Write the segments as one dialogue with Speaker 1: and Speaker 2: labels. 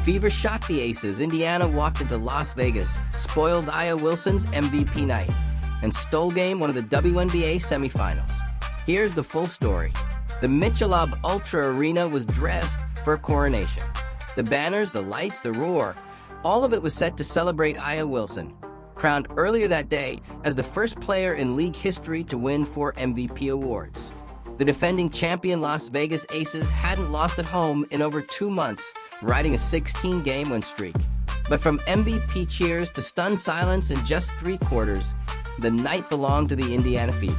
Speaker 1: Fever shocked the Aces. Indiana walked into Las Vegas, spoiled Aliyah Wilson's MVP night, and stole game one of the WNBA semifinals. Here's the full story. The Michelob Ultra Arena was dressed for a coronation. The banners, the lights, the roar, all of it was set to celebrate Aliyah Wilson, crowned earlier that day as the first player in league history to win 4 MVP awards. The defending champion Las Vegas Aces hadn't lost at home in over 2 months, riding a 16-game win streak. But from MVP cheers to stunned silence in just 3 quarters, the night belonged to the Indiana Fever.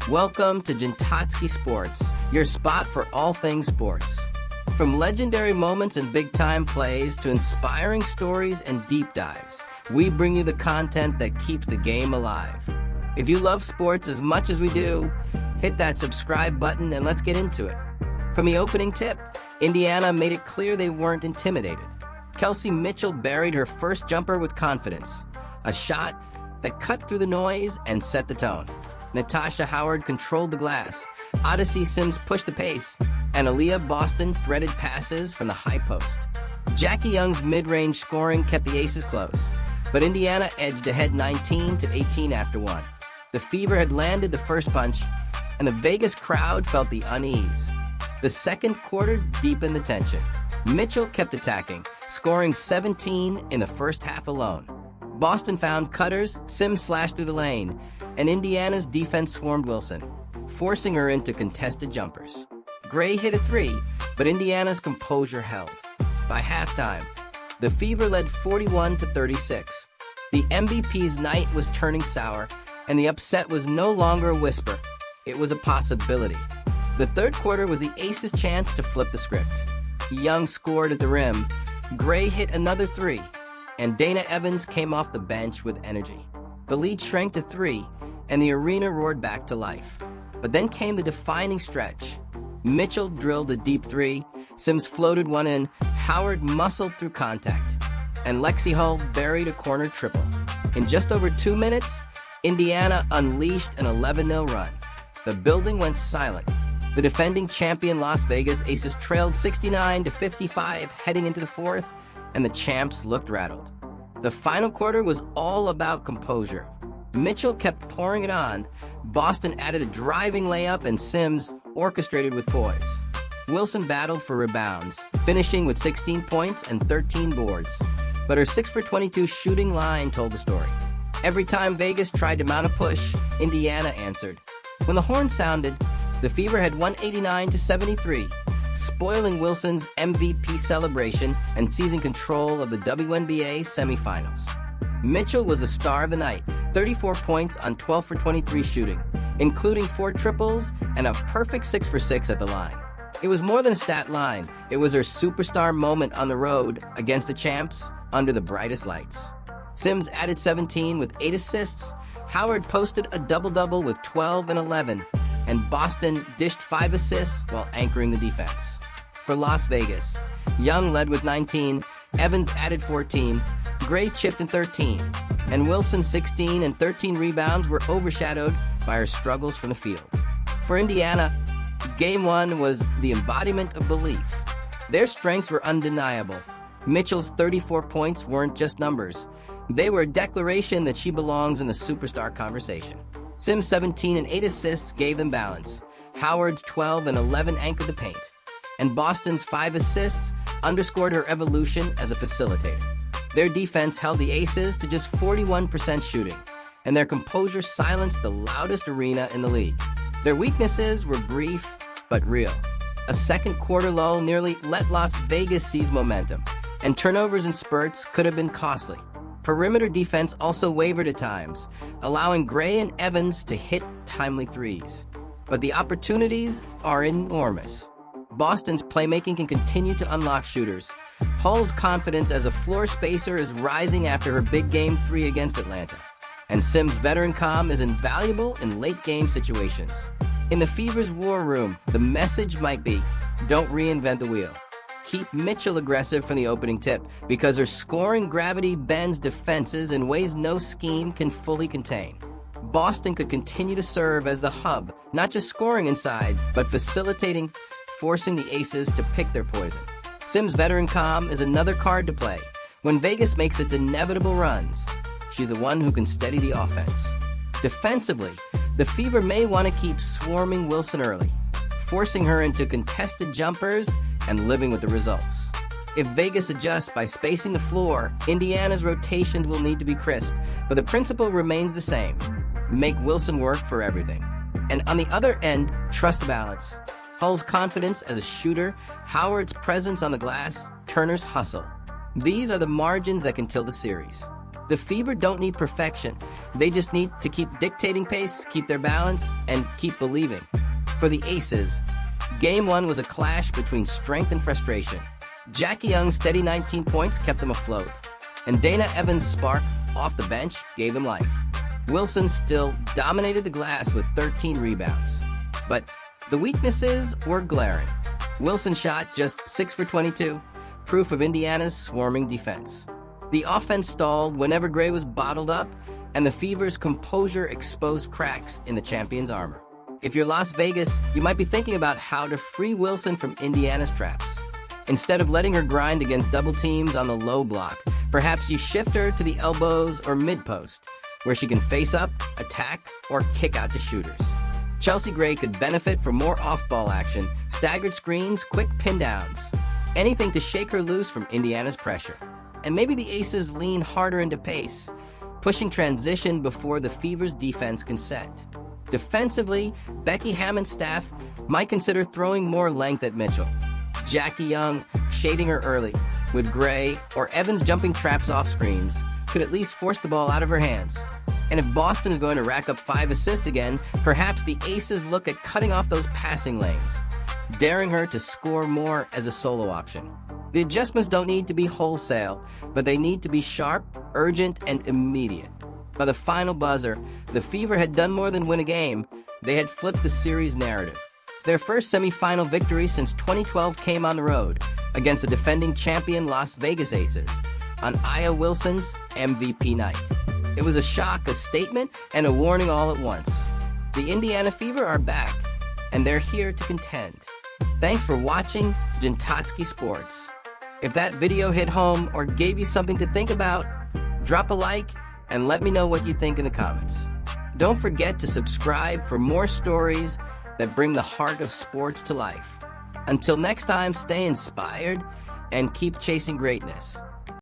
Speaker 1: Welcome to Jintatski Sports, your spot for all things sports. From legendary moments and big-time plays to inspiring stories and deep dives, we bring you the content that keeps the game alive. If you love sports as much as we do, hit that subscribe button and let's get into it. From the opening tip, Indiana made it clear they weren't intimidated. Kelsey Mitchell buried her first jumper with confidence, a shot that cut through the noise and set the tone. Natasha Howard controlled the glass, Odyssey Sims pushed the pace, and Aliyah Boston threaded passes from the high post. Jackie Young's mid-range scoring kept the Aces close, but Indiana edged ahead 19-18 after 1. The Fever had landed the first punch, and the Vegas crowd felt the unease. The second quarter deepened the tension. Mitchell kept attacking, scoring 17 in the first half alone. Boston found cutters, Sims slashed through the lane, and Indiana's defense swarmed Wilson, forcing her into contested jumpers. Gray hit a 3, but Indiana's composure held. By halftime, the Fever led 41-36. The MVP's night was turning sour, and the upset was no longer a whisper. It was a possibility. The third quarter was the Aces' chance to flip the script. Young scored at the rim, Gray hit another 3, and Dana Evans came off the bench with energy. The lead shrank to 3, and the arena roared back to life. But then came the defining stretch. Mitchell drilled a deep 3, Sims floated one in, Howard muscled through contact, and Lexi Hull buried a corner triple. In just over 2 minutes, Indiana unleashed an 11-0 run. The building went silent. The defending champion Las Vegas Aces trailed 69-55 heading into the fourth, and the champs looked rattled. The final quarter was all about composure. Mitchell kept pouring it on, Boston added a driving layup, and Sims orchestrated with poise. Wilson battled for rebounds, finishing with 16 points and 13 boards, but her 6-for-22 shooting line told the story. Every time Vegas tried to mount a push, Indiana answered. When the horn sounded, the Fever had 189-73, spoiling Wilson's MVP celebration and seizing control of the WNBA Semifinals. Mitchell was the star of the night, 34 points on 12-for-23 shooting, including 4 triples and a perfect 6-for-6 at the line. It was more than a stat line. It was her superstar moment on the road against the champs under the brightest lights. Sims added 17 with 8 assists, Howard posted a double-double with 12 and 11, and Boston dished 5 assists while anchoring the defense. For Las Vegas, Young led with 19, Evans added 14, Gray chipped in 13, and Wilson's 16 and 13 rebounds were overshadowed by her struggles from the field. For Indiana, Game 1 was the embodiment of belief. Their strengths were undeniable. Mitchell's 34 points weren't just numbers. They were a declaration that she belongs in the superstar conversation. Sims' 17 and 8 assists gave them balance. Howard's 12 and 11 anchored the paint. And Boston's 5 assists underscored her evolution as a facilitator. Their defense held the Aces to just 41% shooting, and their composure silenced the loudest arena in the league. Their weaknesses were brief but real. A second quarter lull nearly let Las Vegas seize momentum, and turnovers in spurts could have been costly. Perimeter defense also wavered at times, allowing Gray and Evans to hit timely threes. But the opportunities are enormous. Boston's playmaking can continue to unlock shooters. Hull's confidence as a floor spacer is rising after her big Game 3 against Atlanta. And Sims' veteran calm is invaluable in late-game situations. In the Fever's war room, the message might be, don't reinvent the wheel. Keep Mitchell aggressive from the opening tip, because her scoring gravity bends defenses in ways no scheme can fully contain. Boston could continue to serve as the hub, not just scoring inside, but facilitating, forcing the Aces to pick their poison. Sims' veteran calm is another card to play. When Vegas makes its inevitable runs, she's the one who can steady the offense. Defensively, the Fever may want to keep swarming Wilson early, forcing her into contested jumpers and living with the results. If Vegas adjusts by spacing the floor, Indiana's rotations will need to be crisp, but the principle remains the same. Make Wilson work for everything. And on the other end, trust balance. Hull's confidence as a shooter, Howard's presence on the glass, Turner's hustle. These are the margins that can tilt the series. The Fever don't need perfection. They just need to keep dictating pace, keep their balance, and keep believing. For the Aces, Game 1 was a clash between strength and frustration. Jackie Young's steady 19 points kept them afloat, and Dana Evans' spark off the bench gave them life. Wilson still dominated the glass with 13 rebounds. But the weaknesses were glaring. Wilson shot just 6 for 22, proof of Indiana's swarming defense. The offense stalled whenever Gray was bottled up, and the Fever's composure exposed cracks in the champion's armor. If you're Las Vegas, you might be thinking about how to free Wilson from Indiana's traps. Instead of letting her grind against double teams on the low block, perhaps you shift her to the elbows or mid-post, where she can face up, attack, or kick out to shooters. Chelsea Gray could benefit from more off-ball action, staggered screens, quick pin downs, anything to shake her loose from Indiana's pressure. And maybe the Aces lean harder into pace, pushing transition before the Fever's defense can set. Defensively, Becky Hammond's staff might consider throwing more length at Mitchell. Jackie Young shading her early, with Gray or Evans jumping traps off screens, could at least force the ball out of her hands. And if Boston is going to rack up 5 assists again, perhaps the Aces look at cutting off those passing lanes, daring her to score more as a solo option. The adjustments don't need to be wholesale, but they need to be sharp, urgent, and immediate. By the final buzzer, the Fever had done more than win a game. They had flipped the series narrative. Their first semifinal victory since 2012 came on the road against the defending champion Las Vegas Aces on Aliyah Wilson's MVP night. It was a shock, a statement, and a warning all at once. The Indiana Fever are back, and they're here to contend. Thanks for watching Jintatski Sports. If that video hit home or gave you something to think about, drop a like and let me know what you think in the comments. Don't forget to subscribe for more stories that bring the heart of sports to life. Until next time, stay inspired and keep chasing greatness.